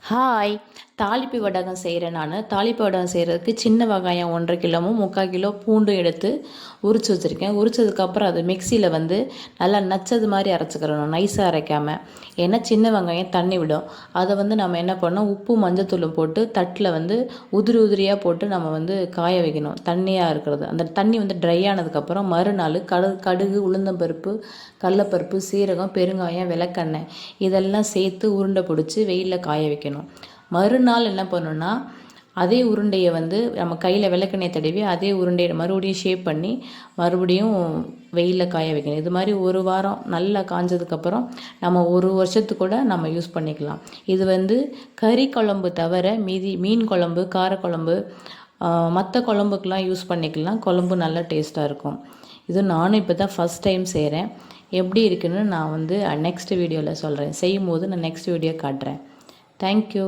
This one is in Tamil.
ஹாய், தாளிப்பு வடகம் செய்கிறேன் நான். தாளிப்பு வடகம் செய்கிறதுக்கு சின்ன வெங்காயம் 1.5 கிலோவும் 3/4 கிலோ பூண்டும் எடுத்து உரித்து வச்சுருக்கேன். உரித்ததுக்கப்புறம் அது மிக்சியில் நல்லா நச்சது மாதிரி அரைச்சிக்கிறணும், நைஸாக அரைக்காமல். ஏன்னா சின்ன வெங்காயம் தண்ணி விடும். அதை நம்ம என்ன பண்ணோம், உப்பு மஞ்சத்தூளும் போட்டு தட்டில் உதிரி உதிரியாக போட்டு நம்ம காய வைக்கணும். தண்ணியாக இருக்கிறது அந்த தண்ணி ட்ரை ஆனதுக்கப்புறம் மறுநாள் கடுகு, உளுந்தம்பருப்பு, கடலப்பருப்பு, சீரகம், பெருங்காயம், விளக்கெண்ணெய் இதெல்லாம் சேர்த்து உருண்டை பிடிச்சி வெயிலில் காய வைக்கணும். மறுநாள் என்ன பண்ணணும்னா, அதே உருண்டையை நம்ம கையில் விளக்கெண்ணெய் தடவி அதே உருண்டையை மறுபடியும் ஷேப் பண்ணி மறுபடியும் வெயிலில் காய வைக்கணும். இது மாதிரி ஒரு வாரம் நல்லா காஞ்சதுக்கப்புறம் நம்ம ஒரு வருஷத்துக்கு கூட நம்ம யூஸ் பண்ணிக்கலாம். இது கறி குழம்பு தவிர மீதி மீன் குழம்பு, காரக்குழம்பு, மற்ற குழம்புக்கெலாம் யூஸ் பண்ணிக்கலாம். குழம்பு நல்லா டேஸ்ட்டாக இருக்கும். இது நானும் இப்போ தான் ஃபஸ்ட் டைம் செய்கிறேன். எப்படி இருக்குன்னு நான் நெக்ஸ்ட் வீடியோவில் சொல்கிறேன். செய்யும் போது நான் நெக்ஸ்ட் வீடியோ காட்டுறேன். Thank you.